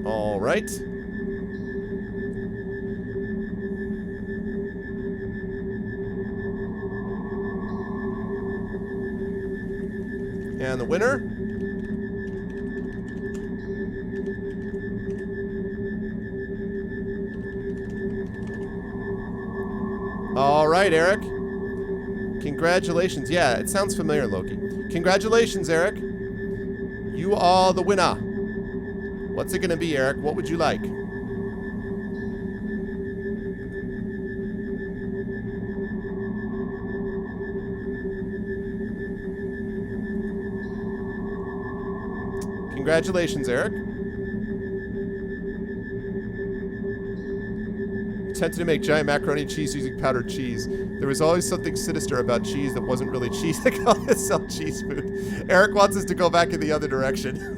All right. And the winner? All right, Eric. Congratulations. Yeah, it sounds familiar, Loki. Congratulations, Eric. You are the winner. What's it going to be, Eric? What would you like? Congratulations, Eric. Attempted to make giant macaroni and cheese using powdered cheese. There was always something sinister about cheese that wasn't really cheese. They call it sell cheese food. Eric wants us to go back in the other direction.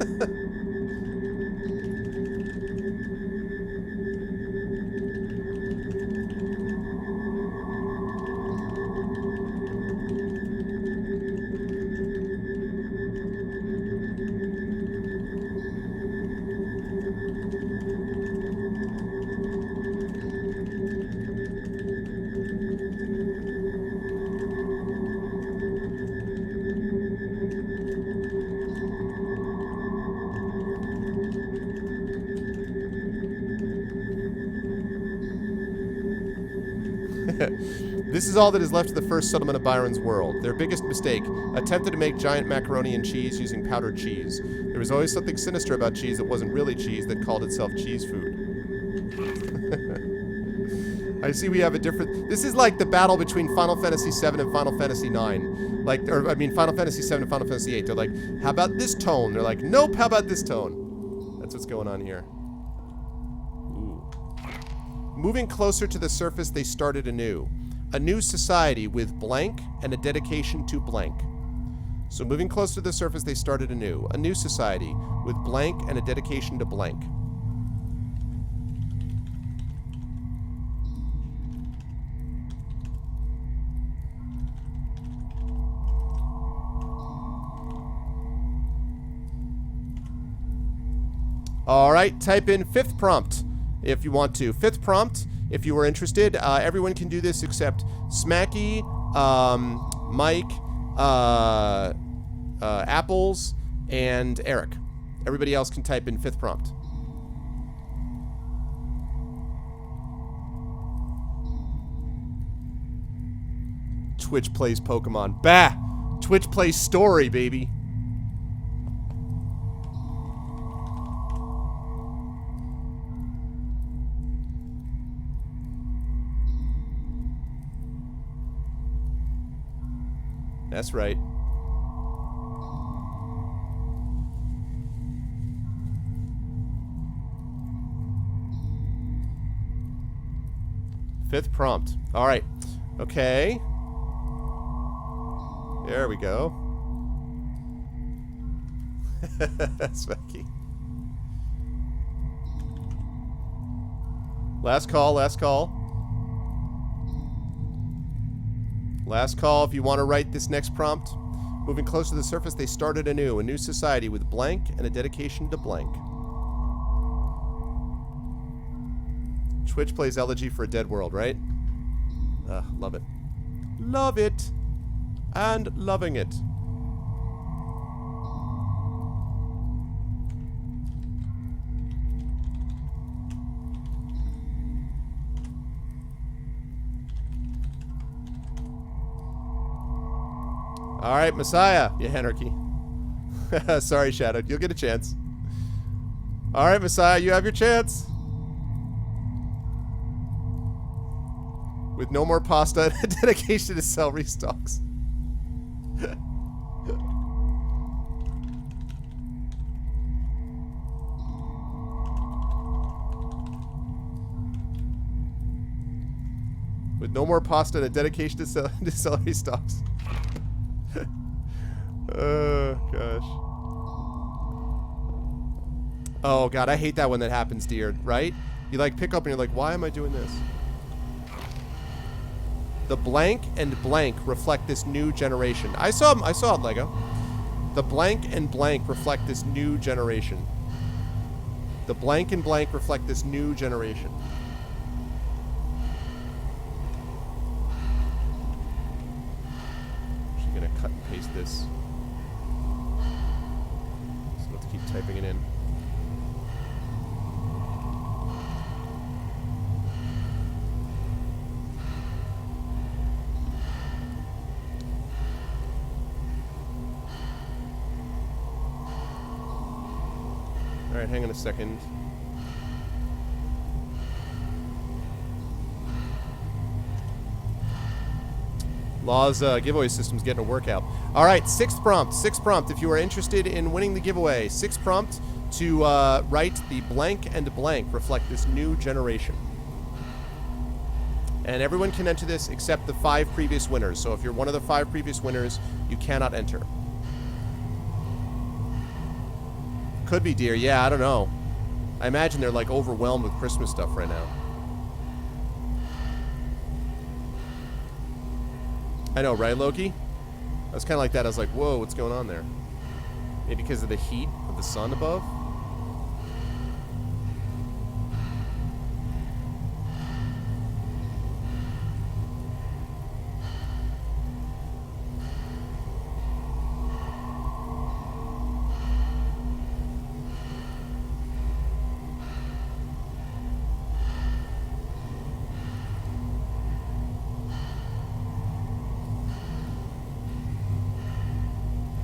This is all that is left of the first settlement of Byron's world. Their biggest mistake, attempted to make giant macaroni and cheese using powdered cheese. There was always something sinister about cheese that wasn't really cheese that called itself cheese food. I see we have a different... This is like the battle between Final Fantasy VII and Final Fantasy IX. Like, or, I mean, Final Fantasy VII and Final Fantasy VIII. They're like, how about this tone? They're like, nope, how about this tone? That's what's going on here. Ooh. Moving closer to the surface, they started anew. A new society with blank and a dedication to blank. So moving close to the surface, they started anew. A new society with blank and a dedication to blank. All right, type in fifth prompt if you want to. Fifth prompt. If you were interested, everyone can do this except Smacky, Mike, Apples, and Eric. Everybody else can type in fifth prompt. Twitch plays Pokemon. Bah! Twitch plays story, baby. That's right. Fifth prompt. All right. Okay. There we go. Smacky. Last call, last call. Last call if you want to write this next prompt. Moving close to the surface, they started anew. A new society with blank and a dedication to blank. Twitch plays Elegy for a dead world, right? Love it. Love it. And loving it. All right, Messiah. Yeah, anarchy. Sorry, Shadow. You'll get a chance. All right, Messiah, you have your chance. With no more pasta and a dedication to celery stalks. With no more pasta and a dedication to celery stalks. Oh, gosh. Oh, God, I hate that when that happens, dear, right? You, like, pick up and you're like, why am I doing this? The blank and blank reflect this new generation. I saw it, Lego. The blank and blank reflect this new generation. The blank and blank reflect this new generation. Actually gonna cut and paste this. So let's keep typing it in. Alright, hang on a second. Law's giveaway system's getting a workout. Alright, sixth prompt. Sixth prompt. If you are interested in winning the giveaway, sixth prompt to write the blank and blank reflect this new generation. And everyone can enter this except the 5 previous winners. So if you're one of the 5 previous winners, you cannot enter. Could be, dear. Yeah, I don't know. I imagine they're like overwhelmed with Christmas stuff right now. I know, right, Loki? I was kind of like that. I was like, whoa, what's going on there? Maybe because of the heat of the sun above?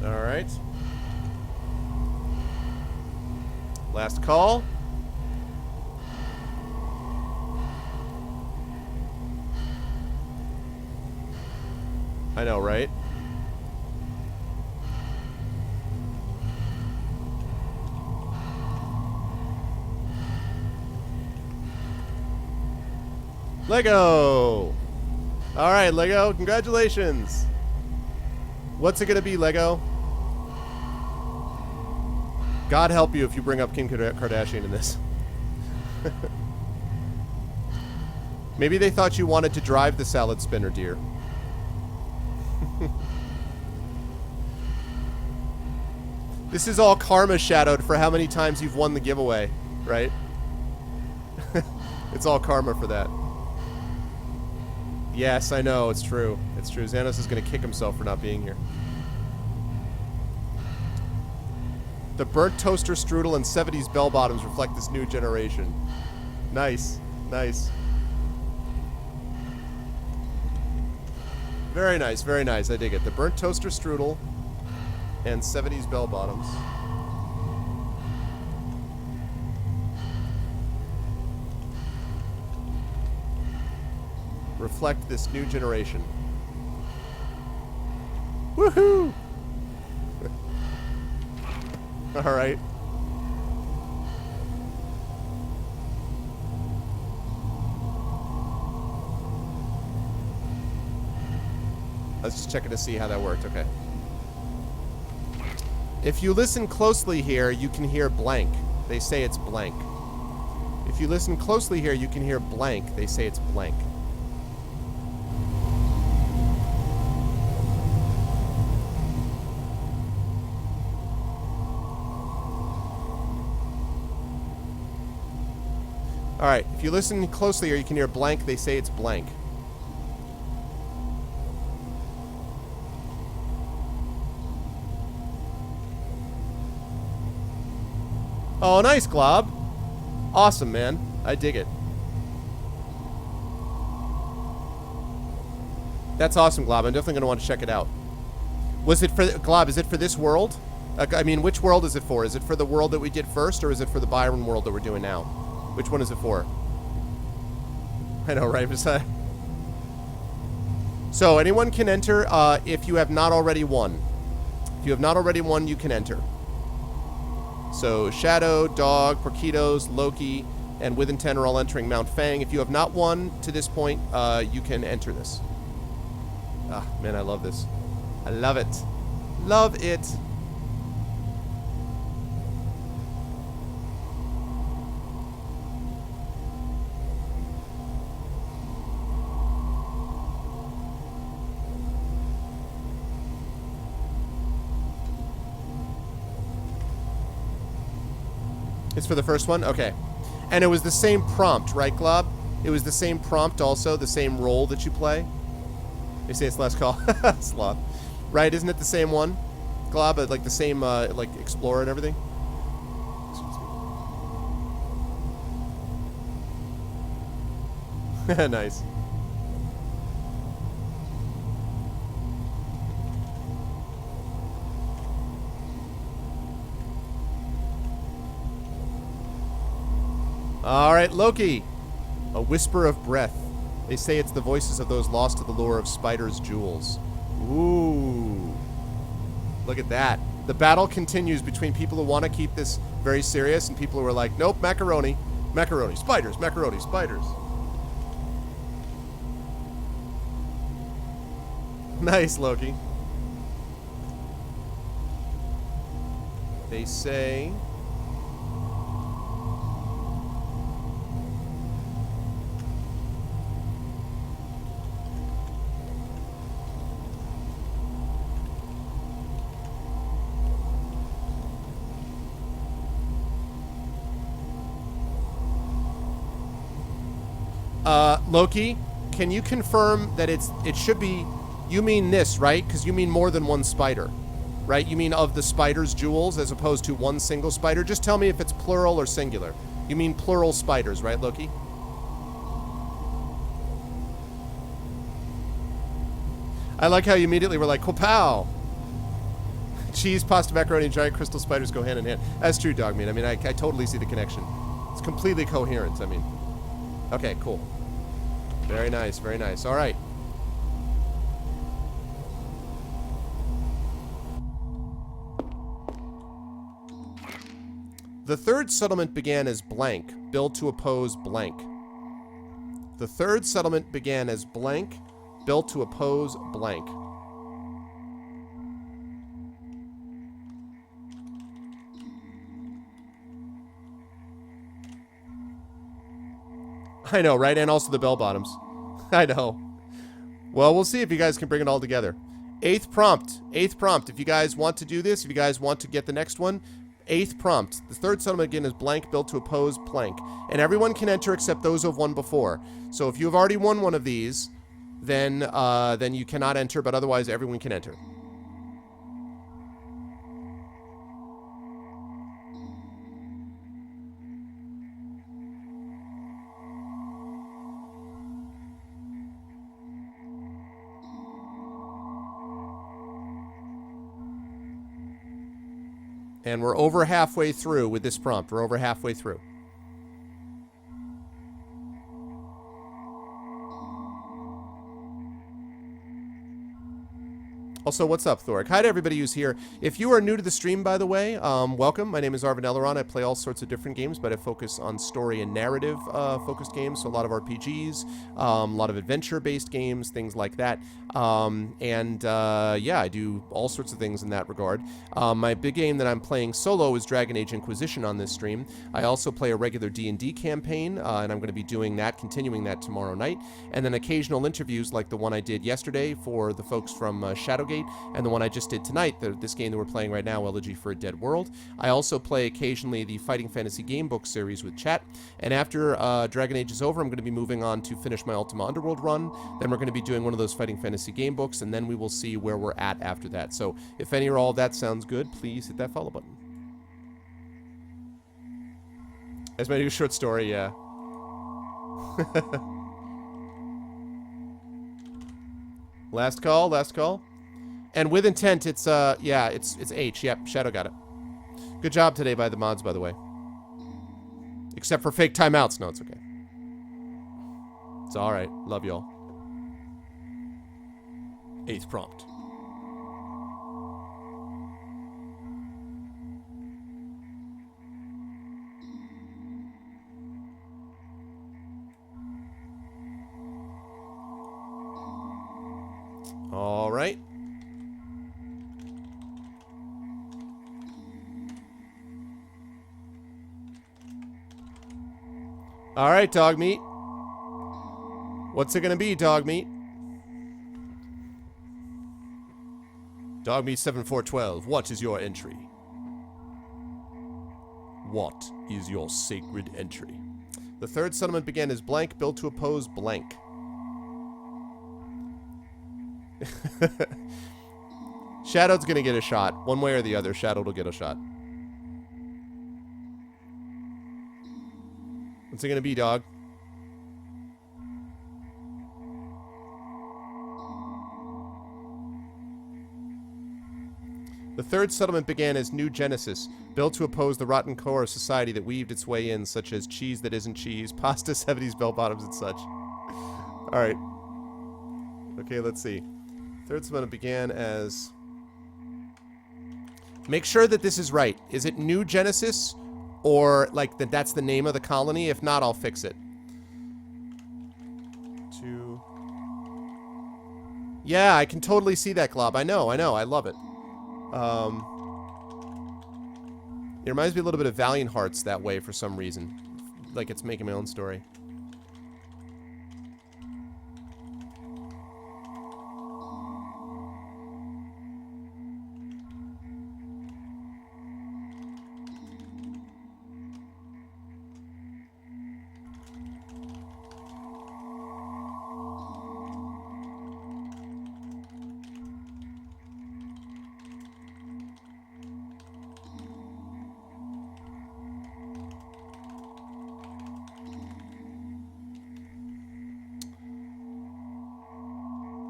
Alright. Last call. I know, right? Lego! Alright, Lego, congratulations! What's it gonna be, Lego? God help you if you bring up Kim Kardashian in this. Maybe they thought you wanted to drive the salad spinner, dear. This is all karma shadowed for how many times you've won the giveaway, right? It's all karma for that. Yes, I know, it's true. It's true. Xanos is going to kick himself for not being here. The burnt toaster strudel and 70s bell-bottoms reflect this new generation. Nice. Nice. Very nice, very nice. I dig it. The burnt toaster strudel and 70s bell-bottoms. Reflect this new generation. Woohoo! Alright. I was just checking to see how that worked. Okay. If you listen closely here, you can hear blank. They say it's blank. If you listen closely here, you can hear blank. They say it's blank. Alright, if you listen closely here, you can hear blank. They say it's blank. Oh, nice, Glob. Awesome, man. I dig it. That's awesome, Glob. I'm definitely going to want to check it out. Was it for... Glob, is it for this world? I mean, which world is it for? Is it for the world that we did first, or is it for the Byron world that we're doing now? Which one is it for? I know, right? So, anyone can enter if you have not already won. If you have not already won, you can enter. So, Shadow, Dog, Porquitos, Loki, and Within 10 are all entering Mount Fang. If you have not won to this point, you can enter this. Ah, man, I love this. I love it. Love it. It's for the first one? Okay. And it was the same prompt, right, Glob? It was the same prompt also, the same role that you play? They say it's last call. Sloth. Right, isn't it the same one? Glob, like the same, like, Explorer and everything? Nice. All right, Loki. A whisper of breath. They say it's the voices of those lost to the lure of spiders' jewels. Ooh. Look at that. The battle continues between people who want to keep this very serious and people who are like, nope, macaroni. Macaroni. Spiders. Macaroni. Spiders. Nice, Loki. They say... Loki, can you confirm that it should be, you mean this, right? Because you mean more than one spider, right? You mean of the spider's jewels as opposed to one single spider? Just tell me if it's plural or singular. You mean plural spiders, right, Loki? I like how you immediately were like, "Kapow!" Cheese, pasta, macaroni, and giant crystal spiders go hand in hand. That's true, dog meat. I mean, I totally see the connection. It's completely coherent, I mean. Okay, cool. Very nice, very nice. All right. The third settlement began as blank, built to oppose blank. The third settlement began as blank, built to oppose blank. I know, right? And also the bell bottoms. I know. Well, we'll see if you guys can bring it all together. Eighth prompt. Eighth prompt. If you guys want to do this, if you guys want to get the next one, eighth prompt. The third settlement again is blank, built to oppose blank. And everyone can enter except those who have won before. So if you've already won one of these, then you cannot enter, but otherwise everyone can enter. And we're over halfway through with this prompt. We're over halfway through. Also, what's up, Thoric? Hi to everybody who's here. If you are new to the stream, by the way, welcome. My name is Arvin Eleron. I play all sorts of different games, but I focus on story and narrative focused games. So a lot of RPGs, a lot of adventure-based games, things like that. Yeah, I do all sorts of things in that regard. My big game that I'm playing solo is Dragon Age Inquisition on this stream. I also play a regular D&D campaign, and I'm going to be doing that, continuing that tomorrow night. And then occasional interviews like the one I did yesterday for the folks from Shadowgate, and the one I just did tonight, this game that we're playing right now, Elegy for a Dead World. I also play occasionally the Fighting Fantasy Gamebook series with chat, and after Dragon Age is over, I'm going to be moving on to finish my Ultima Underworld run. Then we're going to be doing one of those Fighting Fantasy Gamebooks, and then we will see where we're at after that. So if any or all of that sounds good, please hit that follow button. As my new short story, yeah. Last call, last call. And with intent, it's, yeah, it's H. Yep, Shadow got it. Good job today by the mods, by the way. Except for fake timeouts. No, it's okay. It's alright. Love y'all. Eighth prompt. Alright. Alright, dog meat. What's it gonna be, dog meat? Dog meat 7412, what is your entry? What is your sacred entry. The third settlement began as blank, built to oppose blank. Shadow's gonna get a shot. One way or the other, Shadow will get a shot. What's it gonna be, dog? The third settlement began as New Genesis, built to oppose the rotten core of society that weaved its way in, such as cheese that isn't cheese, pasta, 70s, bell-bottoms, and such. Alright. Okay, let's see. Third settlement began as... Make sure that this is right. Is it New Genesis? Or, like, that's the name of the colony? If not, I'll fix it. Two... Yeah, I can totally see that, Glob. I know. I love it. It reminds me a little bit of Valiant Hearts that way for some reason. Like it's making my own story.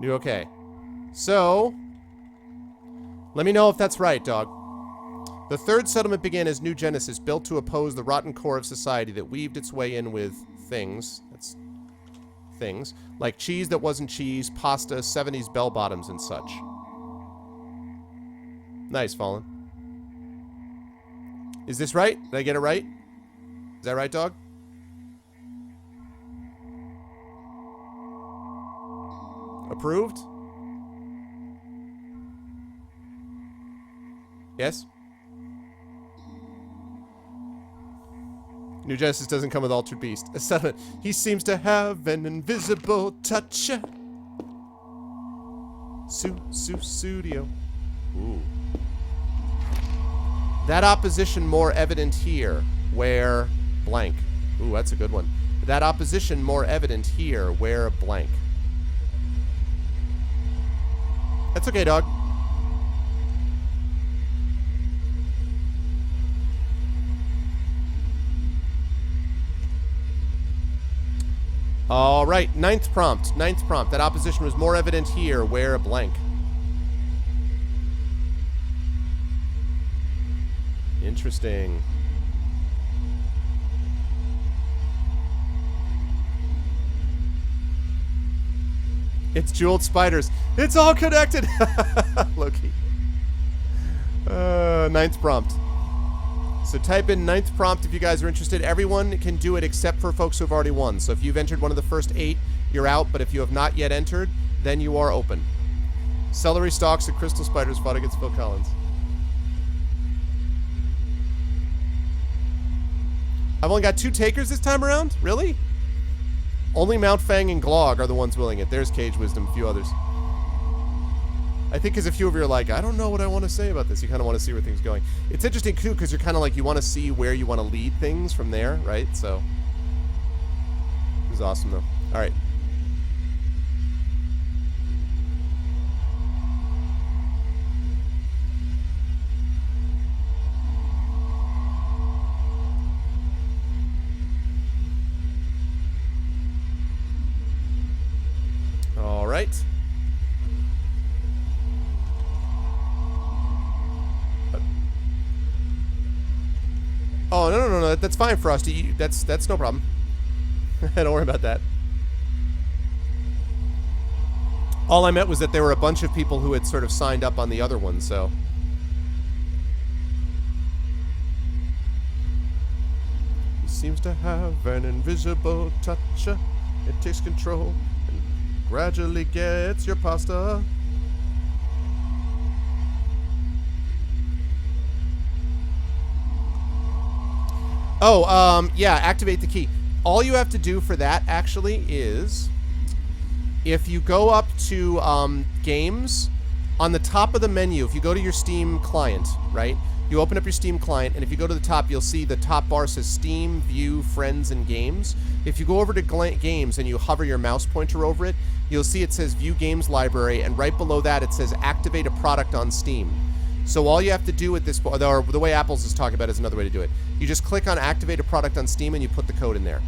Okay. So, let me know if that's right, dog. The third settlement began as New Genesis, built to oppose the rotten core of society that weaved its way in with things. That's things. Like cheese that wasn't cheese, pasta, 70s bell-bottoms, and such. Nice, Fallen. Is this right? Did I get it right? Is that right, dog? Approved? Yes? New Genesis doesn't come with Altered Beast. A settlement. He seems to have an invisible touch. Studio. Ooh. That opposition more evident here, where blank. Ooh, that's a good one. That opposition more evident here, where blank. That's okay, dog. All right, ninth prompt. That opposition was more evident here, where a blank. Interesting. It's jeweled spiders. It's all connected. Loki. Ninth prompt. So type in ninth prompt if you guys are interested. Everyone can do it except for folks who have already won. So if you've entered one of the first 8, you're out. But if you have not yet entered, then you are open. Celery stalks and crystal spiders fought against Phil Collins. I've only got 2 takers this time around? Really? Only Mount Fang and Glog are the ones willing it. There's Cage Wisdom, a few others. I think because a few of you are like, I don't know what I want to say about this. You kind of want to see where things are going. It's interesting, too, because you're kind of like, you want to see where you want to lead things from there, right? So, this is awesome, though. All right. All right. Oh, no. That's fine, Frosty. That's no problem. Don't worry about that. All I meant was that there were a bunch of people who had sort of signed up on the other one, so. He seems to have an invisible touch. It takes control and gradually gets your pasta. Oh, yeah, activate the key. All you have to do for that, actually, is if you go up to games On the top of the menu, if you go to your Steam client, right? You open up your Steam client, and if you go to the top, you'll see the top bar says Steam, View, Friends, and Games. If you go over to Games and you hover your mouse pointer over it, you'll see it says View Games Library, and right below that it says Activate a Product on Steam. So all you have to do at this point, or the way Apple's is talking about is another way to do it. You just click on Activate a Product on Steam and you put the code in there.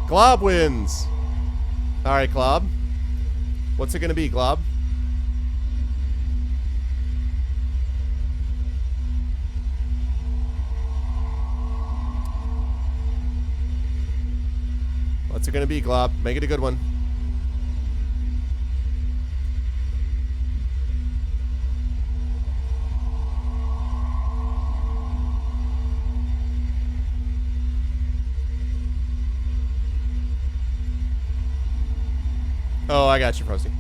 Glob wins. All right, Glob. What's it going to be, Glob? What's it going to be, Glob? Make it a good one. Oh, I got you, Frosty.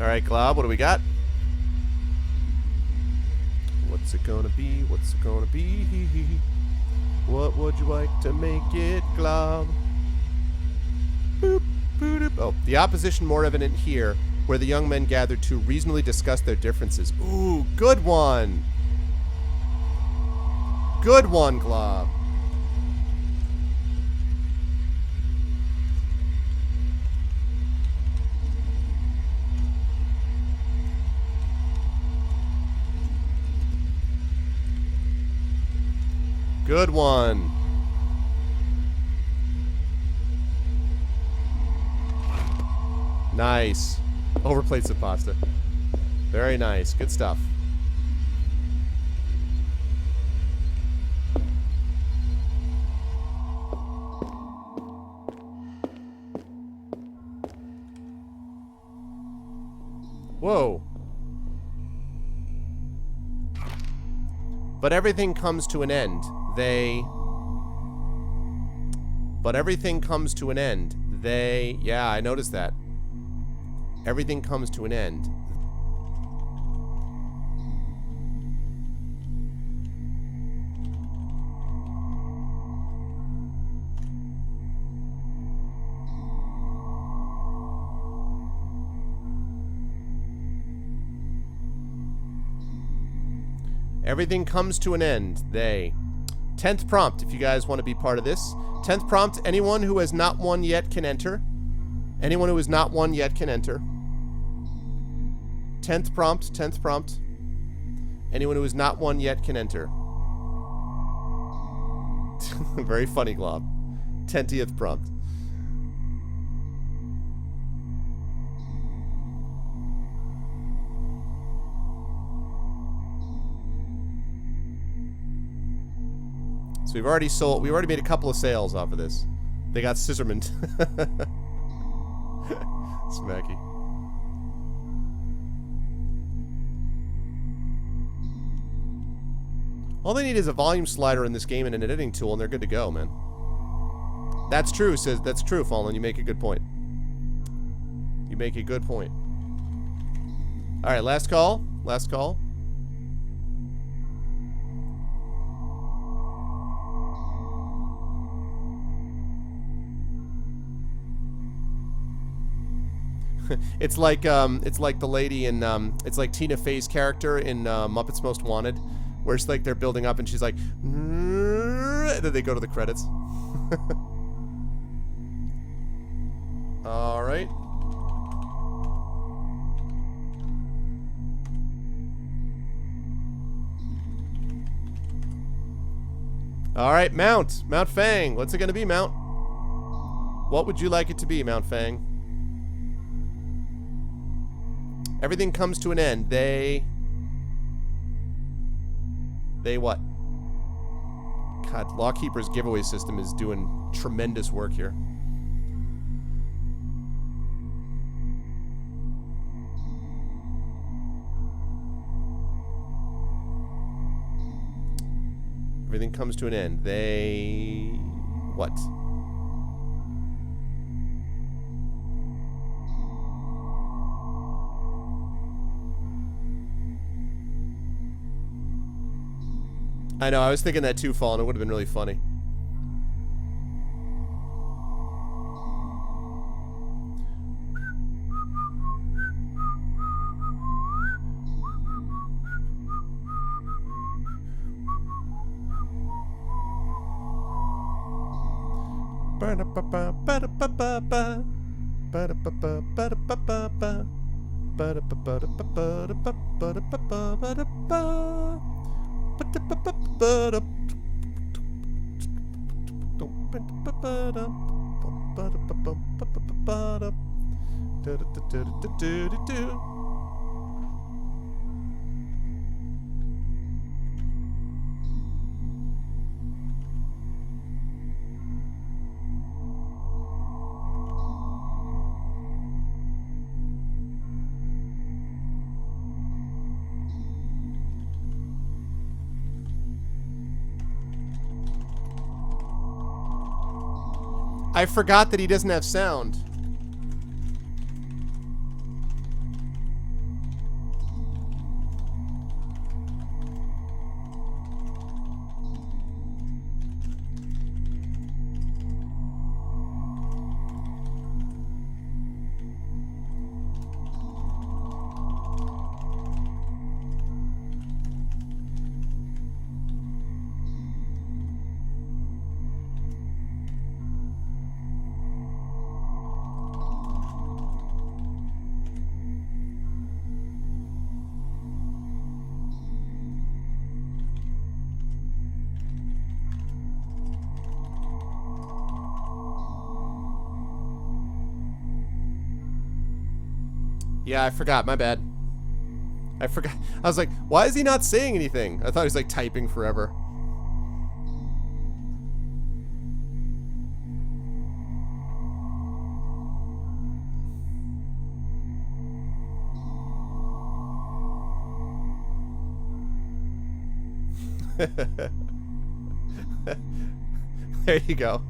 All right, Glob, what do we got? What's it gonna be? What's it gonna be? What would you like to make it, Glob? Boop. Oh, the opposition more evident here, where the young men gathered to reasonably discuss their differences. Ooh, good one. Good one, Glob. Good one. Nice. Overplayed some pasta. Very nice. Good stuff. Whoa. But everything comes to an end. But everything comes to an end. Yeah, I noticed that. Everything comes to an end. Everything comes to an end. 10th prompt, if you guys want to be part of this. 10th prompt, anyone who has not won yet can enter. Anyone who has not won yet can enter. 10th prompt, 10th prompt. Anyone who has not won yet can enter. Very funny, Glob. 10th prompt. So we've already made a couple of sales off of this. They got scissorman. Smacky. All they need is a volume slider in this game and an editing tool, and they're good to go, man. That's true, that's true, Fallen. You make a good point. You make a good point. Alright, last call. Last call. It's like the lady in it's like Tina Fey's character in Muppets Most Wanted, where it's like they're building up and she's like, and then they go to the credits. All right. All right, Mount Fang. What's it gonna be, Mount? What would you like it to be, Mount Fang? Everything comes to an end. They what? God, Lawkeeper's giveaway system is doing tremendous work here. Everything comes to an end. They... What? I know, I was thinking that too, Fallen. It would have been really funny. I forgot that he doesn't have sound. Yeah, I forgot. My bad. I forgot. I was like, why is he not saying anything? I thought he was like typing forever. There you go.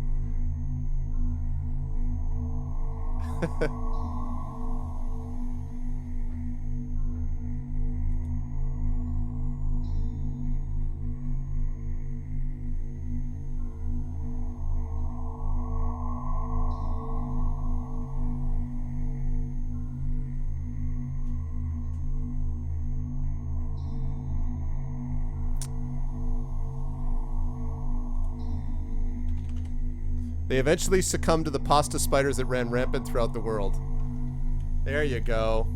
They eventually succumbed to the pasta spiders that ran rampant throughout the world. There you go.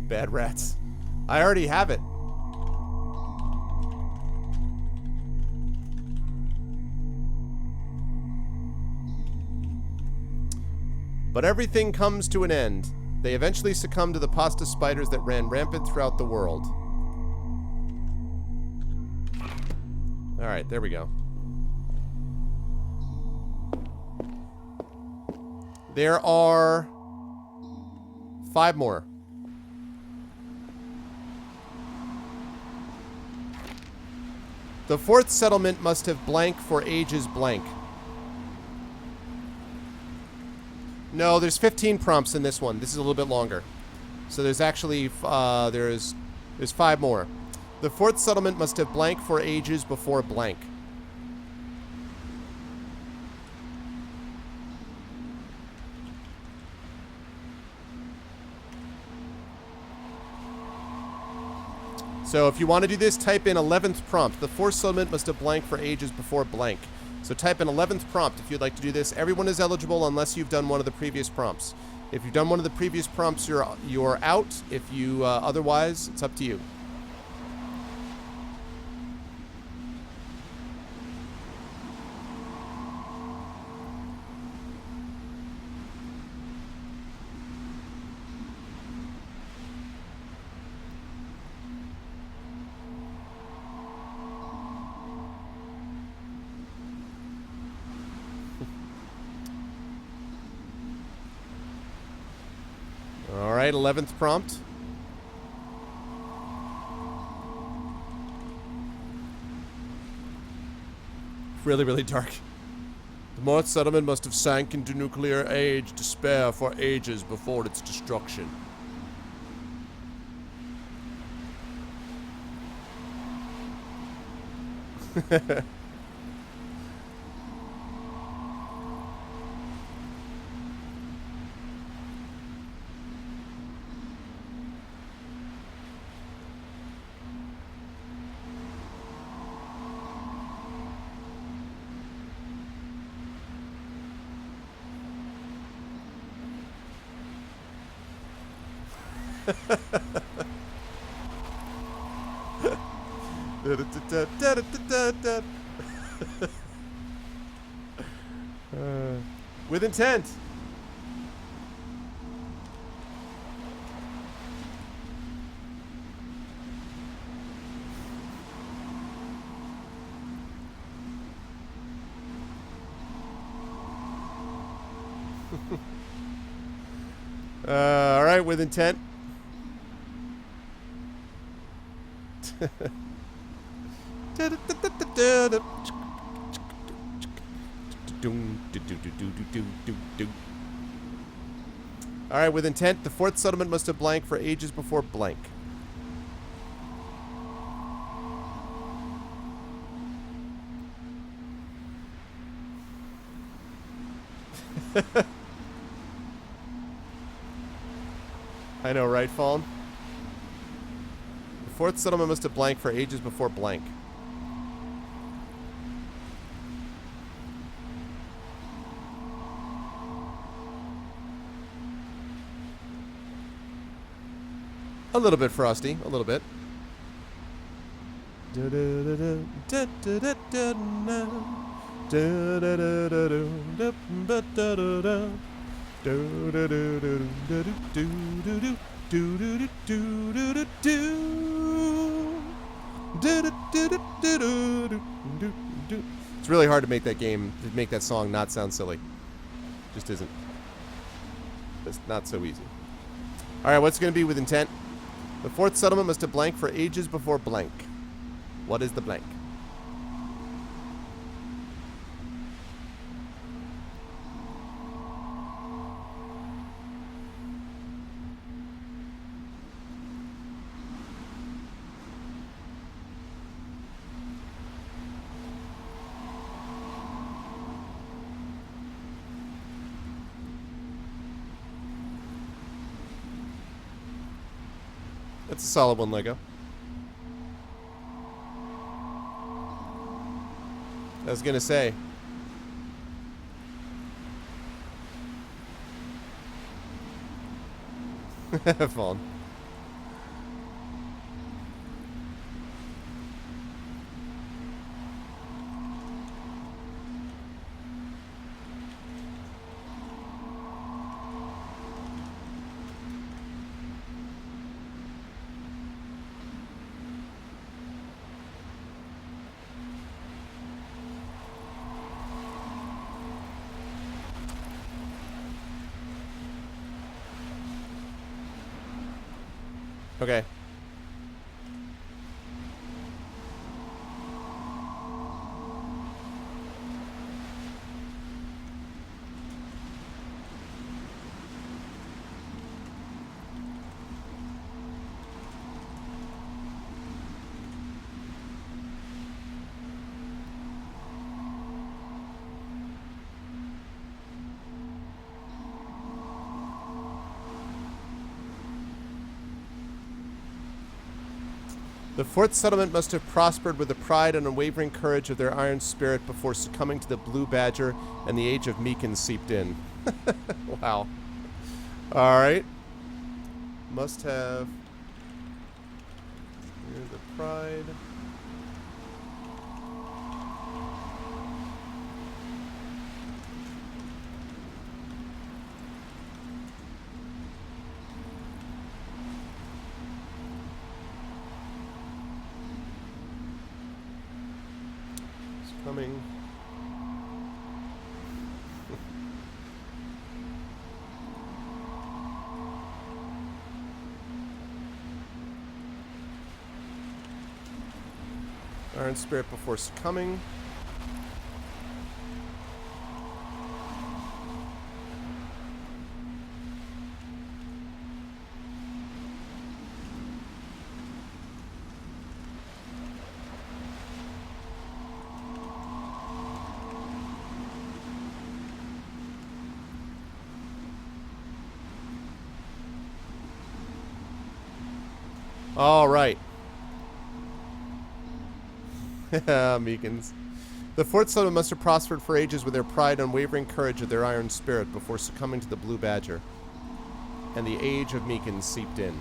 Bad rats. I already have it. But everything comes to an end. They eventually succumbed to the pasta spiders that ran rampant throughout the world. Alright, there we go. There are 5 more. The 4th settlement must have blank for ages blank. No, there's 15 prompts in this one. This is a little bit longer. So there's actually, there's 5 more. The 4th settlement must have blank for ages before blank. So if you want to do this, type in 11th prompt. The 4th settlement must have blank for ages before blank. So type in 11th prompt if you'd like to do this. Everyone is eligible unless you've done one of the previous prompts. If you've done one of the previous prompts, you're out. If you otherwise, it's up to you. right, 11th prompt. Really, really dark. The Morth settlement must have sank into nuclear age despair for ages before its destruction. With intent. All right, with intent. All right, with intent, the fourth settlement must have blank for ages before blank. I know, right, Fallen? The fourth settlement must have blank for ages before blank. A little bit frosty, a little bit. It's really hard to make that game, to make that song not sound silly. Just isn't. It's not so easy. All right, what's it going to be with intent? The fourth settlement must have blank for ages before blank. What is the blank? That's a solid one, Lego. I was gonna say. Fun. Okay. The fourth settlement must have prospered with the pride and unwavering courage of their iron spirit before succumbing to the blue badger and the age of Meekin seeped in. Wow. All right. Must have. Here's the pride. Coming. Iron Spirit before succumbing. All right. Meekins. The fourth settlement must have prospered for ages with their pride and unwavering courage of their iron spirit before succumbing to the blue badger. And the age of Meekins seeped in.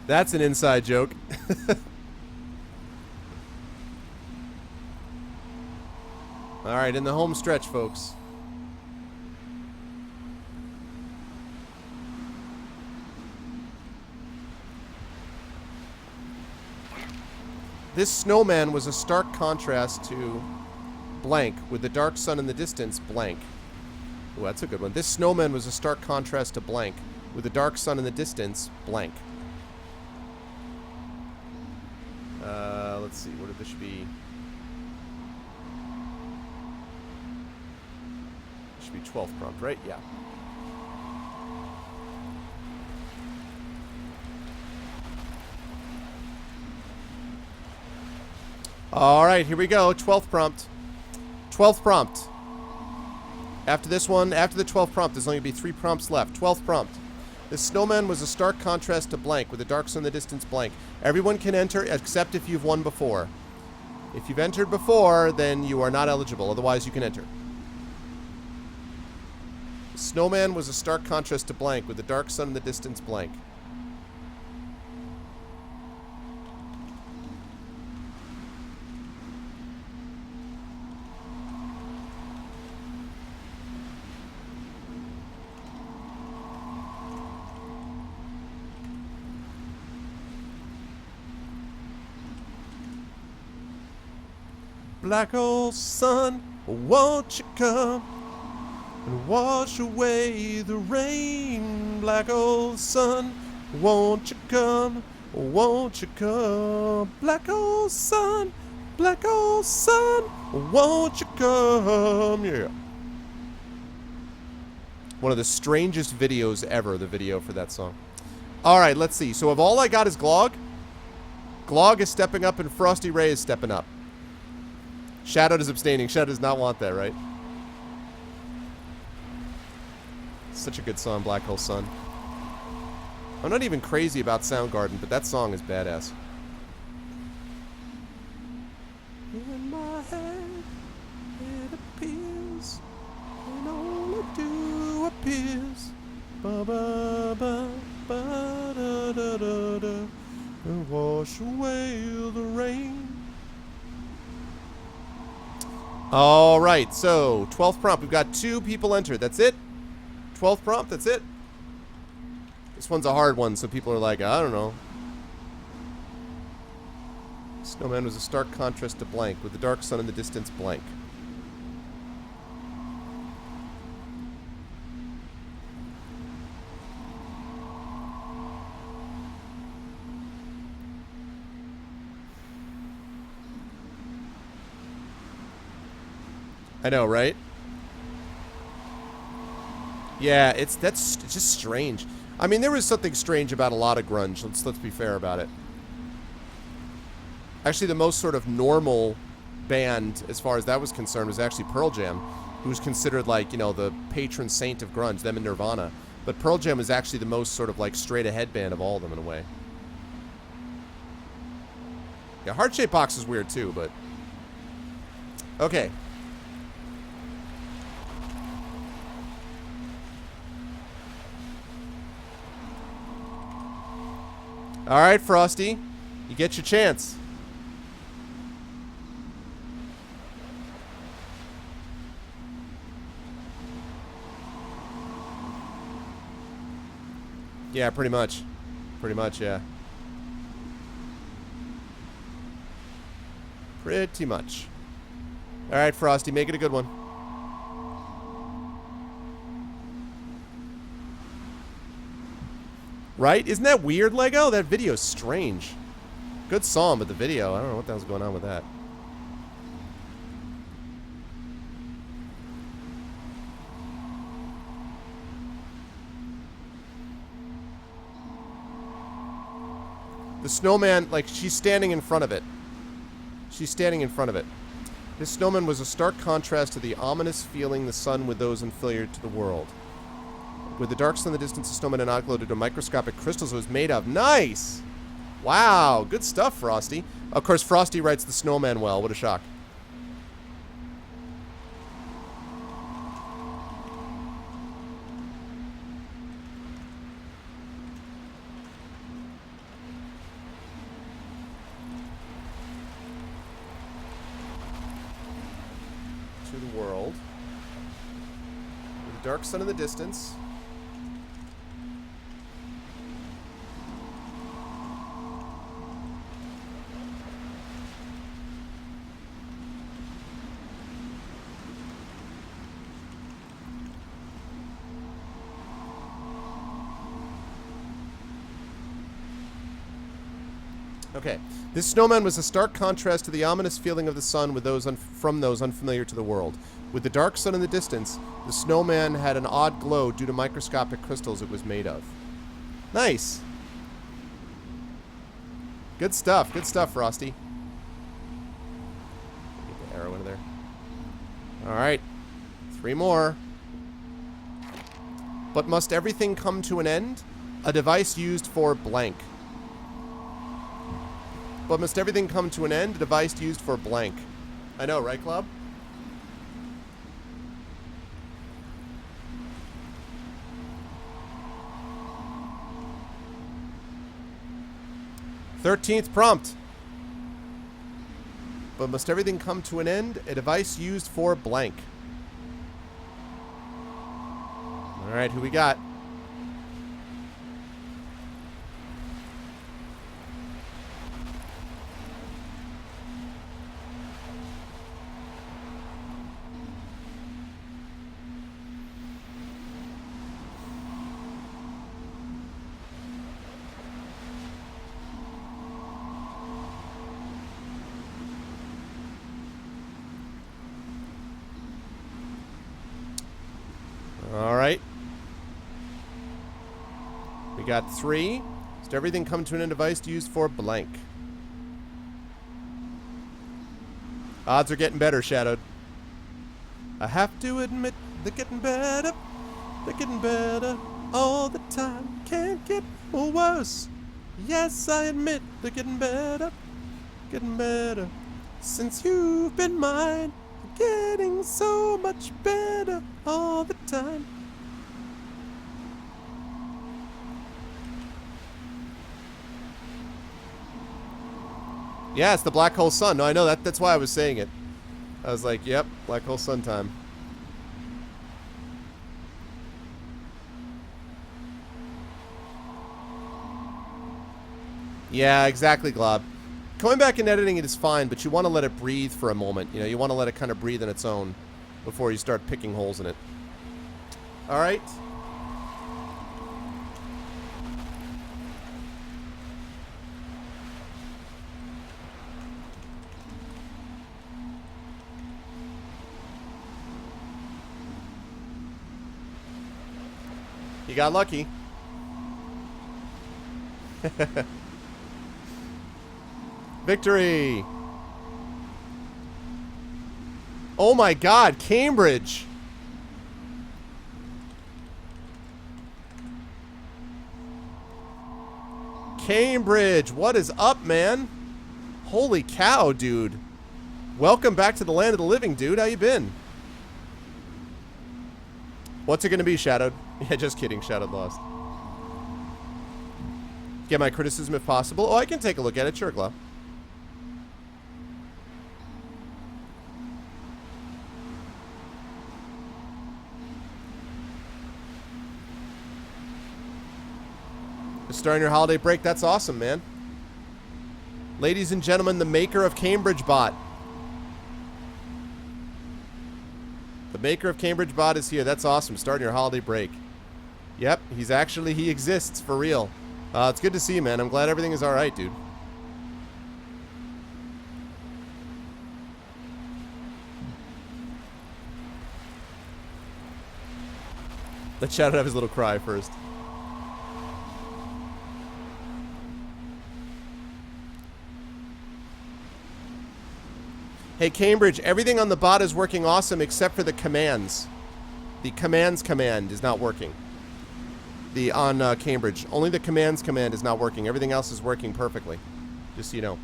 That's an inside joke. Alright, in the home stretch, folks. This snowman was a stark contrast to blank, with the dark sun in the distance, blank. Ooh, that's a good one. This snowman was a stark contrast to blank, with the dark sun in the distance, blank. Let's see, what this should be? It should be 12th prompt, right? Yeah. All right, here we go. 12th prompt. 12th prompt. After this one, after the 12th prompt, there's only going to be 3 prompts left. 12th prompt. The snowman was a stark contrast to blank, with the dark sun in the distance, blank. Everyone can enter, except if you've won before. If you've entered before, then you are not eligible. Otherwise, you can enter. The snowman was a stark contrast to blank, with the dark sun in the distance, blank. Black old sun, won't you come and wash away the rain? Black old sun, won't you come, won't you come? Black old sun, won't you come? Yeah. One of the strangest videos ever, the video for that song. Alright, let's see. So if all I got is Glog, Glog is stepping up and Frosty Ray is stepping up. Shadow is abstaining. Shadow does not want that, right? Such a good song, Black Hole Sun. I'm not even crazy about Soundgarden, but that song is badass. In my head, it appears, and all I do appears. Ba ba ba ba da da da da, and wash away the rain. All right, so 12th prompt. We've got 2 people entered. That's it. 12th prompt. That's it. This one's a hard one, so people are like, I don't know. Snowman was a stark contrast to blank, with the dark sun in the distance, blank. I know, right? Yeah, it's just strange. I mean, there was something strange about a lot of grunge. Let's be fair about it. Actually, the most sort of normal band, as far as that was concerned, was actually Pearl Jam, who was considered like, you know, the patron saint of grunge, them and Nirvana. But Pearl Jam is actually the most sort of like straight ahead band of all of them in a way. Yeah, Heart Shaped Box is weird too, but okay. All right, Frosty, you get your chance. Yeah, pretty much. Pretty much, yeah. Pretty much. All right, Frosty, make it a good one. Right? Isn't that weird, Lego? That video's strange. Good song, but the video, I don't know what the hell's going on with that. The snowman, like, she's standing in front of it. She's standing in front of it. This snowman was a stark contrast to the ominous feeling the sun with those unfamiliar to the world. With the dark sun in the distance, the snowman had not glowed to microscopic crystals it was made of. Nice! Wow, good stuff, Frosty. Of course, Frosty writes the snowman well. What a shock. To the world. With the dark sun in the distance. Okay. This snowman was a stark contrast to the ominous feeling of the sun with those from those unfamiliar to the world. With the dark sun in the distance, the snowman had an odd glow due to microscopic crystals it was made of. Nice. Good stuff, Frosty. Get the arrow into there. Alright. 3 more. But must everything come to an end? A device used for blank. But must everything come to an end? A device used for blank. I know, right, Club? "13th prompt. But must everything come to an end? A device used for blank." Alright, who we got? Alright. We got 3. Must everything come to an end? Device used for blank. Odds are getting better, Shadowed. I have to admit, they're getting better. They're getting better all the time. Can't get worse. Yes, I admit, they're getting better. Getting better. Since you've been mine. Getting so much better all the time. Yeah, it's the black hole sun. No, I know that. That's why I was saying it. I was like, yep, black hole sun time. Yeah, exactly, Glob. Going back and editing it is fine, but you want to let it breathe for a moment. You know, you want to let it kind of breathe on its own before you start picking holes in it. All right. You got lucky. Victory! Oh my god, Cambridge! Cambridge, what is up, man? Holy cow, dude. Welcome back to the land of the living, dude. How you been? What's it gonna be, Shadowed? Yeah, just kidding, Shadowed lost. Get my criticism if possible. Oh, I can take a look at it, sure, Glow. Starting your holiday break, that's awesome, man. Ladies and gentlemen, the maker of Cambridge Bot. The maker of Cambridge Bot is here. That's awesome. Starting your holiday break. Yep, he exists for real. It's good to see you, man. I'm glad everything is alright, dude. Let Shadow have his little cry first. Hey, Cambridge, everything on the bot is working awesome except for the commands. The commands command is not working. On Cambridge. Only the commands command is not working. Everything else is working perfectly. Just so you know.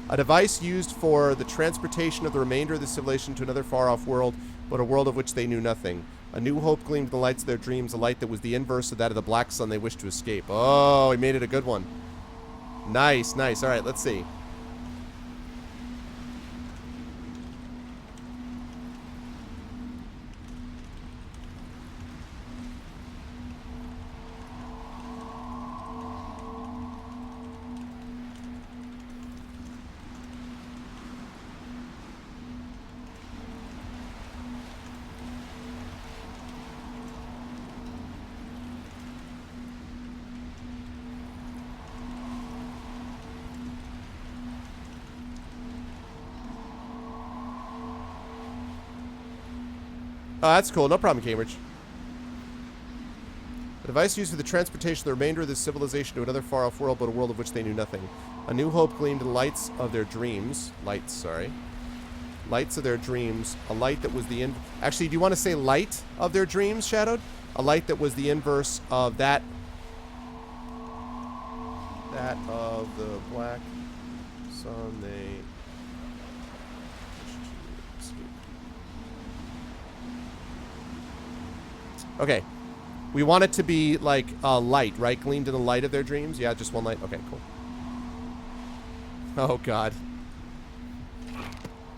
A device used for the transportation of the remainder of the civilization to another far-off world, but a world of which they knew nothing. A new hope gleamed in the lights of their dreams, a light that was the inverse of that of the black sun they wished to escape. Oh, he made it a good one. Nice, nice. All right, let's see. Oh, that's cool. No problem, Cambridge. A device used for the transportation of the remainder of this civilization to another far-off world, but a world of which they knew nothing. A new hope gleamed in the lights of their dreams. Lights, sorry. Lights of their dreams. A light that was the Actually, do you want to say light of their dreams, Shadowed? A light that was the inverse of that. That of the black sun they... Okay. We want it to be like a light, right? Gleamed in the light of their dreams? Yeah, just one light. Okay, cool. Oh, God.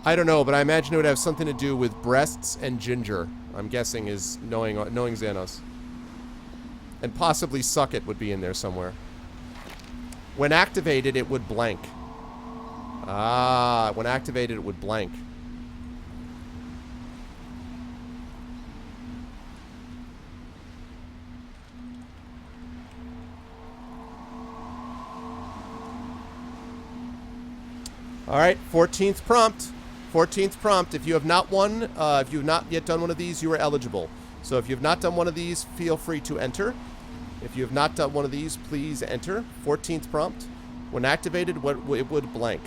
I don't know, but I imagine it would have something to do with breasts and ginger. I'm guessing is knowing Xanos. And possibly suck it would be in there somewhere. When activated, it would blank. Ah, when activated, it would blank. All right, 14th prompt. 14th prompt. If you have not if you have not yet done one of these, you are eligible. So if you have not done one of these, feel free to enter. If you have not done one of these, please enter. 14th prompt. When activated, it would blank.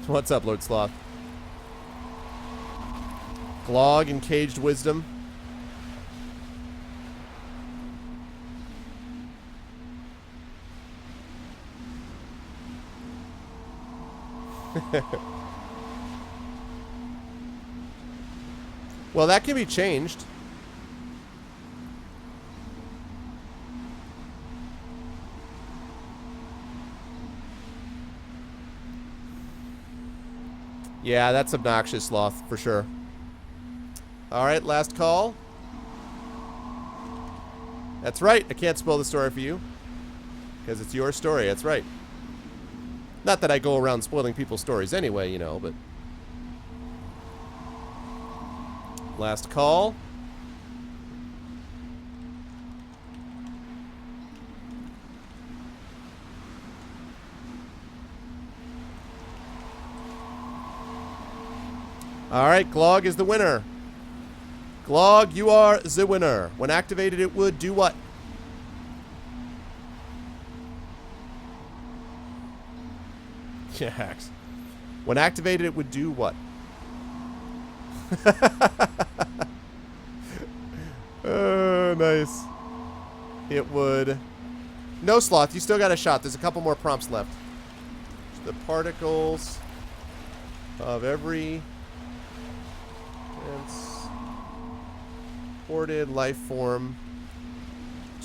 What's up, Lord Sloth? Glog and Caged Wisdom. Well, that can be changed. Yeah, that's obnoxious, Sloth, for sure. Alright, last call. That's right, I can't spoil the story for you. Because it's your story, that's right. Not that I go around spoiling people's stories anyway, you know, but... Last call. Alright, Glog is the winner. Glog, you are the winner. When activated, it would do what? Yeah. When activated, it would do what? Oh, nice. It would... No, Sloth, you still got a shot. There's a couple more prompts left. The particles of every transported life form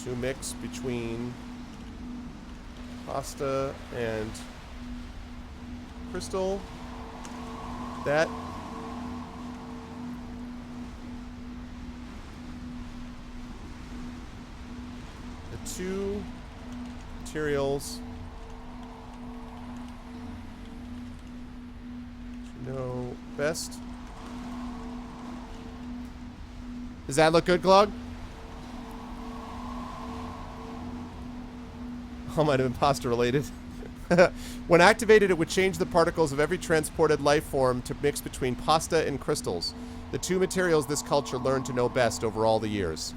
to mix between pasta and crystal. That the two materials to know best. Does that look good, Glog? All might have been pasta related. When activated, it would change the particles of every transported life form to mix between pasta and crystals, the two materials this culture learned to know best over all the years.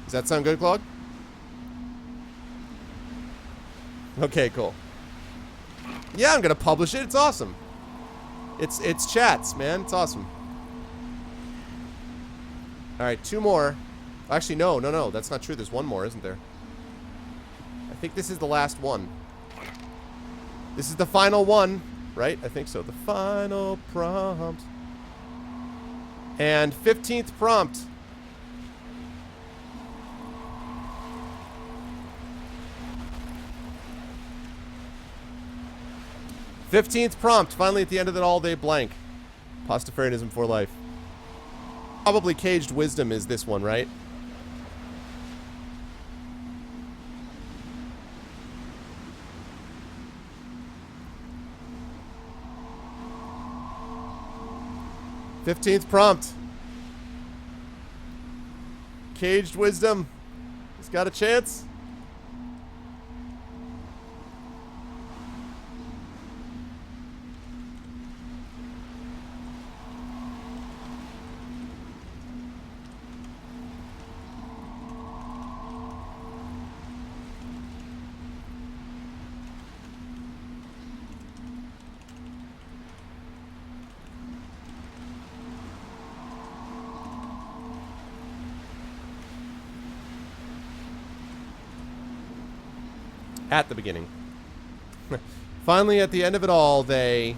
Does that sound good, Claude? Okay, cool. Yeah, I'm gonna publish it. It's awesome. It's chats, man. It's awesome. All right, 2 more. Actually, no. That's not true. There's 1 more, isn't there? I think this is the last one. This is the final one, right? I think so. The final prompt. And 15th prompt. Finally at the end of it all, they blank. Pastafarianism for life. Probably Caged Wisdom is this one, right? '15th prompt. Caged Wisdom. He's got a chance. At the beginning. Finally, at the end of it all, they...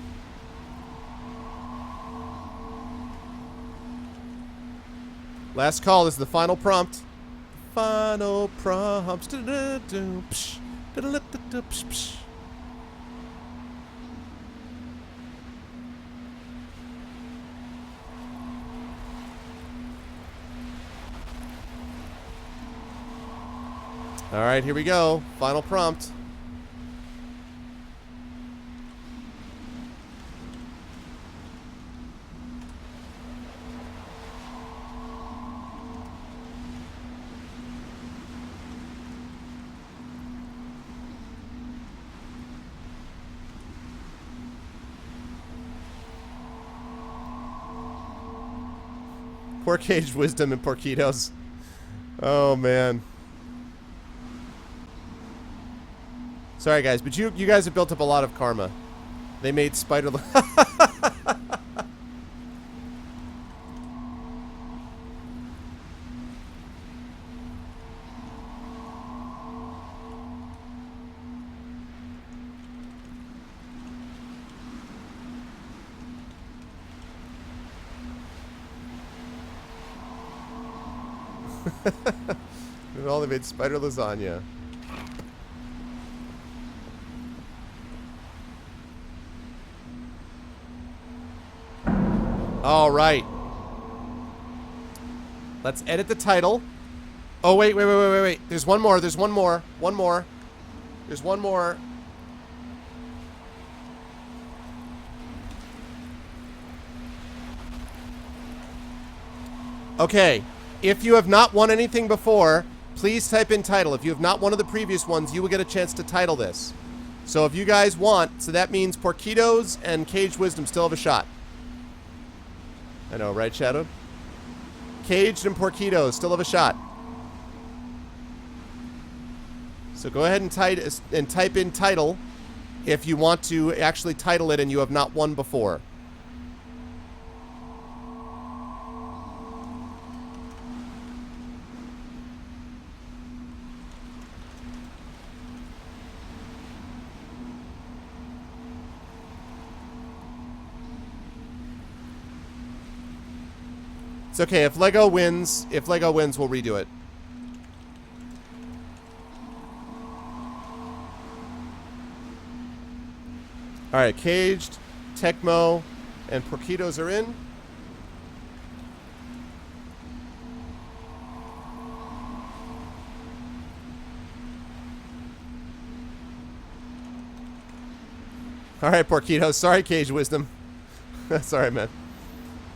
Last call. This is the final prompt. Final prompt. All right, here we go. Final prompt. Poor Caged Wisdom and Porquitos. Oh, man. Sorry, guys, but you guys have built up a lot of karma. They made spider... Well, they made spider lasagna. All right. Let's edit the title. Oh, wait. There's one more. There's one more. There's one more. Okay. If you have not won anything before, please type in title. If you have not won of the previous ones, you will get a chance to title this. So if you guys want, so that means Porquitos and Caged Wisdom still have a shot. I know, right, Shadow? Caged and Porquitos still have a shot. So go ahead and type in title if you want to actually title it and you have not won before. It's okay, if Lego wins, we'll redo it. Alright, Caged, Tecmo, and Porquitos are in. Alright, Porquitos. Sorry, Caged Wisdom. Sorry, man.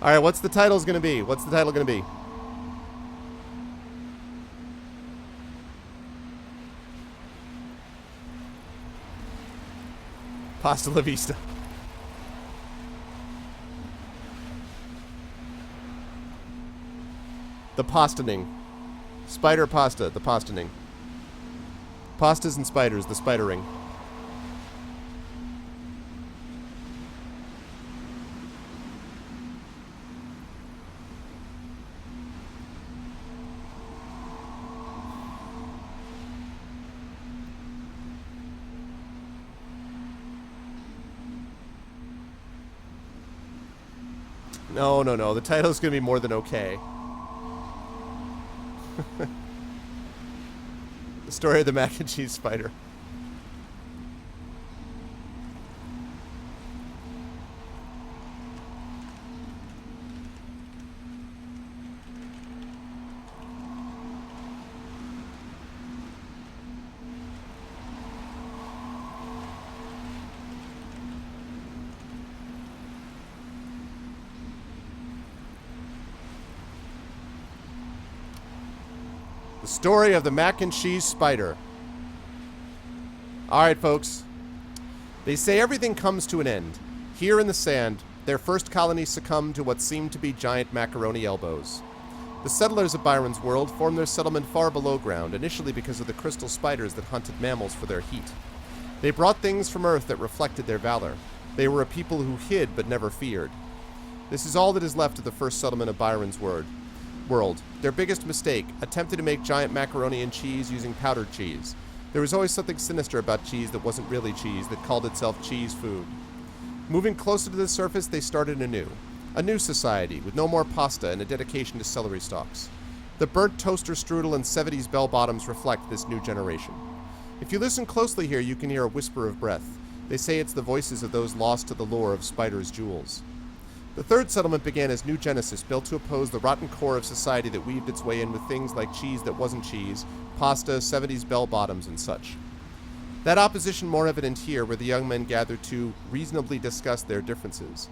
Alright, what's the title's gonna be? What's the title gonna be? Pasta la vista. The pastaning. Spider pasta, the pastaning. Pastas and spiders, the spidering. No, no, no. The title's going to be more than okay. The story of the mac and cheese spider. The story of the mac and cheese spider. Alright, folks. They say everything comes to an end. Here in the sand, their first colony succumbed to what seemed to be giant macaroni elbows. The settlers of Byron's world formed their settlement far below ground, initially because of the crystal spiders that hunted mammals for their heat. They brought things from Earth that reflected their valor. They were a people who hid but never feared. This is all that is left of the first settlement of Byron's world. Their biggest mistake, attempted to make giant macaroni and cheese using powdered cheese. There was always something sinister about cheese that wasn't really cheese, that called itself cheese food. Moving closer to the surface, they started anew. A new society, with no more pasta and a dedication to celery stalks. The burnt toaster strudel and 70s bell-bottoms reflect this new generation. If you listen closely here, you can hear a whisper of breath. They say it's the voices of those lost to the lure of Spider's jewels. The third settlement began as New Genesis, built to oppose the rotten core of society that weaved its way in with things like cheese that wasn't cheese, pasta, 70s bell-bottoms, and such. That opposition more evident here, where the young men gathered to reasonably discuss their differences.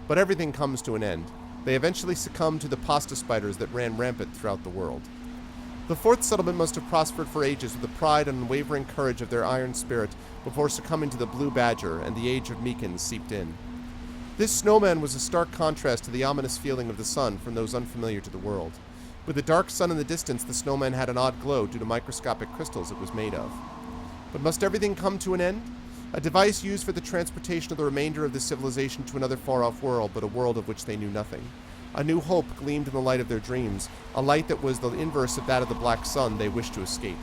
But everything comes to an end. They eventually succumbed to the pasta spiders that ran rampant throughout the world. The fourth settlement must have prospered for ages with the pride and unwavering courage of their iron spirit before succumbing to the blue badger, and the age of Meekins seeped in. This snowman was a stark contrast to the ominous feeling of the sun from those unfamiliar to the world. With the dark sun in the distance, the snowman had an odd glow due to microscopic crystals it was made of. But must everything come to an end? A device used for the transportation of the remainder of the civilization to another far-off world, but a world of which they knew nothing. A new hope gleamed in the light of their dreams, a light that was the inverse of that of the black sun they wished to escape.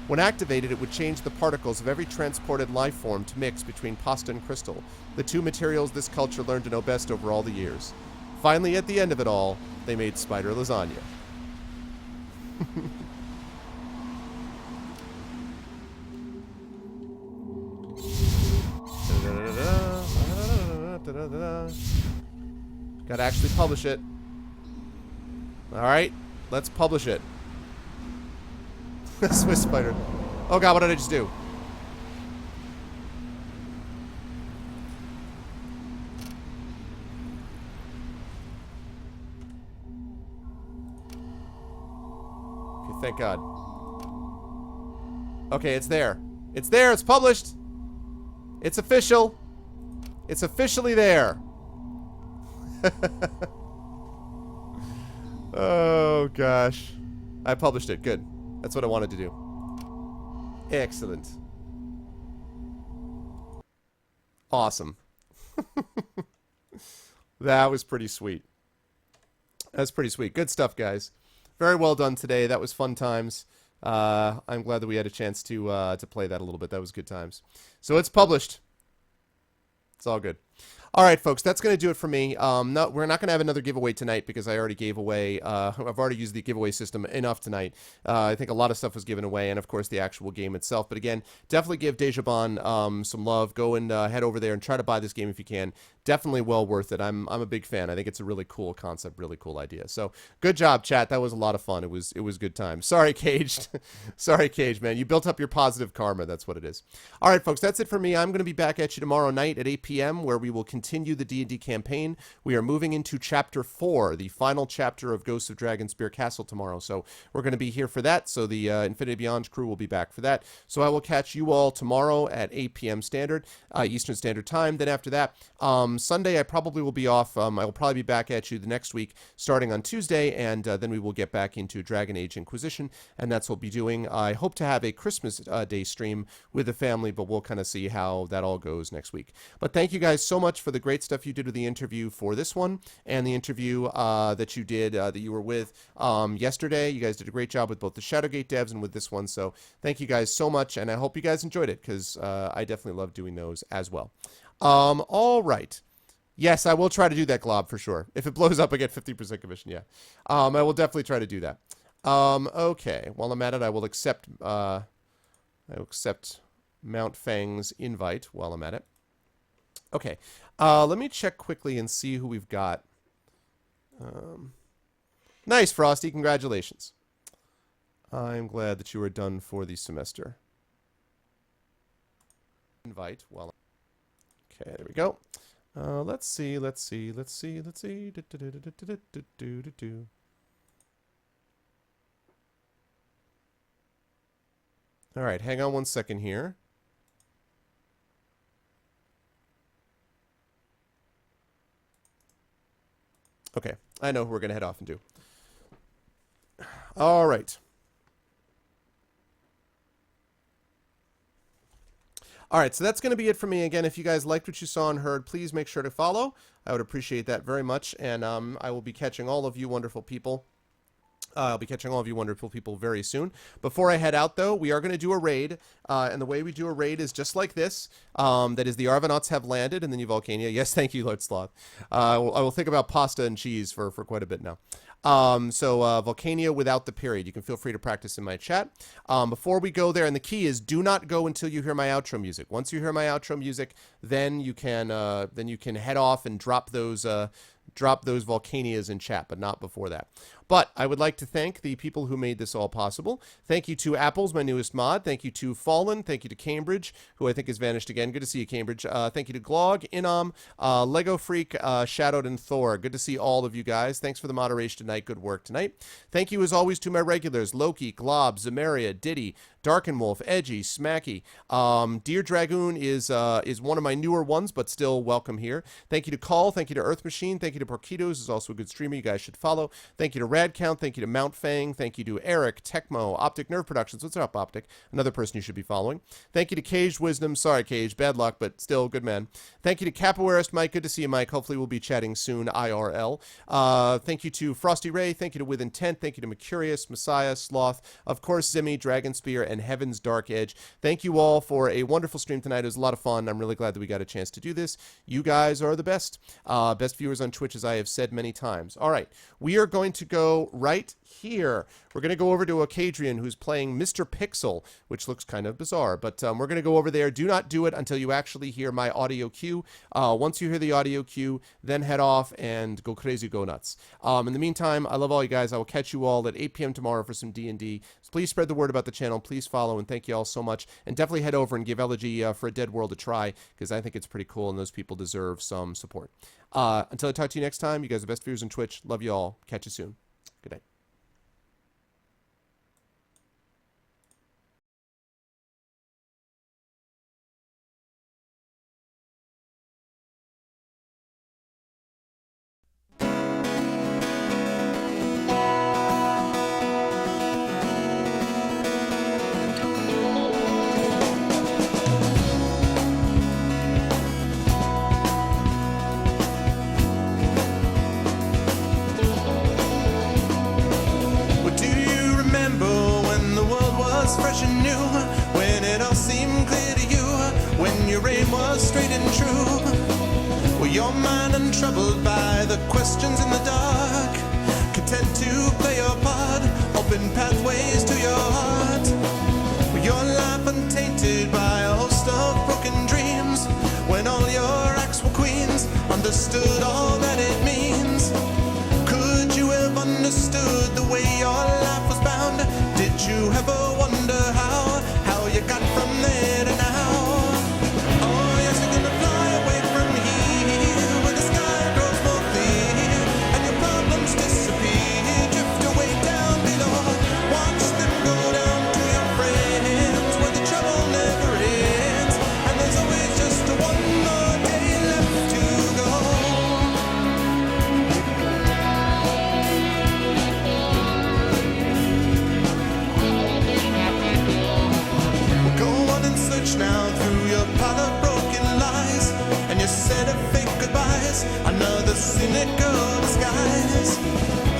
When activated, it would change the particles of every transported life form to mix between pasta and crystal, the two materials this culture learned to know best over all the years. Finally, at the end of it all, they made spider lasagna. Gotta actually publish it. Alright, let's publish it. Swiss spider. Oh god, what did I just do? Okay, thank god. Okay, it's there. It's there, it's published! It's official! It's officially there! Oh gosh. I published it, good. That's what I wanted to do. Excellent. Awesome. That was pretty sweet. That's pretty sweet. Good stuff, guys. Very well done today. That was fun times. I'm glad that we had a chance to play that a little bit. That was good times. So it's published. It's all good. All right, folks, that's going to do it for me. No, we're not going to have another giveaway tonight because I already gave away, I've already used the giveaway system enough tonight. I think a lot of stuff was given away, and of course the actual game itself. But again, definitely give Dejobaan some love. Go and head over there and try to buy this game if you can. Definitely well worth it. I'm a big fan. I think it's a really cool concept, really cool idea. So good job, chat. That was a lot of fun. It was good time. Sorry, Caged. Sorry, Caged, man. You built up your positive karma. That's what it is. All right, folks, that's it for me. I'm going to be back at you tomorrow night at 8 p.m. where we will continue continue the D&D campaign. We are moving into Chapter 4, the final chapter of Ghosts of Dragonspear Castle tomorrow. So we're going to be here for that. So the Infinity Beyond crew will be back for that. So I will catch you all tomorrow at 8 p.m. Eastern Standard Time. Then after that, Sunday I probably will be off. I will probably be back at you the next week starting on Tuesday, and then we will get back into Dragon Age Inquisition, and that's what we'll be doing. I hope to have a Christmas Day stream with the family, but we'll kind of see how that all goes next week. But thank you guys so much for the great stuff you did with the interview for this one, and the interview that you did, that you were with yesterday. You guys did a great job with both the Shadowgate devs and with this one, so thank you guys so much, and I hope you guys enjoyed it, because I definitely love doing those as well. All right. Yes, I will try to do that, Glob, for sure. If it blows up, I get 50% commission, yeah. I will definitely try to do that. Okay, while I'm at it, I will accept Mount Fang's invite while I'm at it. Okay, let me check quickly and see who we've got. Nice, Frosty, congratulations. I'm glad that you are done for the semester. Invite while... Okay, there we go. Let's see. All right, hang on one second here. Okay, I know who we're going to head off and do. All right. All right, so that's going to be it for me. Again, if you guys liked what you saw and heard, please make sure to follow. I would appreciate that very much, and I will be catching all of you wonderful people. I'll be catching all of you wonderful people very soon. Before I head out, though, we are going to do a raid, and the way we do a raid is just like this. That is, the Arvanauts have landed in the New Volcania. Yes, thank you, Lord Sloth. I will think about pasta and cheese for quite a bit now. Volcania without the period. You can feel free to practice in my chat. Before we go there, and the key is do not go until you hear my outro music. Once you hear my outro music, then you can head off and drop those Volcanias in chat, but not before that. But I would like to thank the people who made this all possible. Thank you to Apples, my newest mod. Thank you to Fallen. Thank you to Cambridge, who I think has vanished again. Good to see you, Cambridge. Thank you to Glog, Inam, Lego Freak, Shadowed, and Thor. Good to see all of you guys. Thanks for the moderation tonight. Good work tonight. Thank you, as always, to my regulars, Loki, Glob, Zamaria, Diddy, Darkenwolf, Edgy, Smacky. Dear Dragoon is one of my newer ones, but still welcome here. Thank you to Call. Thank you to Earth Machine. Thank you to Porquitos, who's also a good streamer. You guys should follow. Thank you to Radcount. Thank you to Mount Fang. Thank you to Eric, Tecmo, Optic Nerve Productions. What's up, Optic? Another person you should be following. Thank you to Caged Wisdom. Sorry, Cage. Bad luck, but still good man. Thank you to Capoeirist Mike. Good to see you, Mike. Hopefully we'll be chatting soon, IRL. Thank you to Frosty Ray. Thank you to With Intent. Thank you to Mercurius, Messiah, Sloth, of course, Zimmy, Dragonspear, and Heaven's Dark Edge. Thank you all for a wonderful stream tonight. It was a lot of fun. I'm really glad that we got a chance to do this. You guys are the best. Best viewers on Twitch, as I have said many times. All right. We are going to go right here. We're going to go over to Ocadrian, who's playing Mr. Pixel, which looks kind of bizarre, but we're going to go over there. Do not do it until you actually hear my audio cue. Once you hear the audio cue, then head off and go crazy, go nuts. In the meantime, I love all you guys. I will catch you all at 8 p.m. tomorrow for some D&D. So please spread the word about the channel. Please follow, and thank you all so much. And definitely head over and give Elegy for a Dead World a try, because I think it's pretty cool, and those people deserve some support. Until I talk to you next time, you guys are the best viewers on Twitch. Love you all. Catch you soon. Good night. Fresh and new, when it all seemed clear to you, when your aim was straight and true, were your mind untroubled by the questions in the dark, content to play your part, open pathways to your heart, were your life untainted by a host of broken dreams, when all your acts were queens, understood all that it means, could you have understood the way your life was bound? Did you ever wonder how you got from there to now? Oh yes, you're gonna fly away from here. another cynical disguise.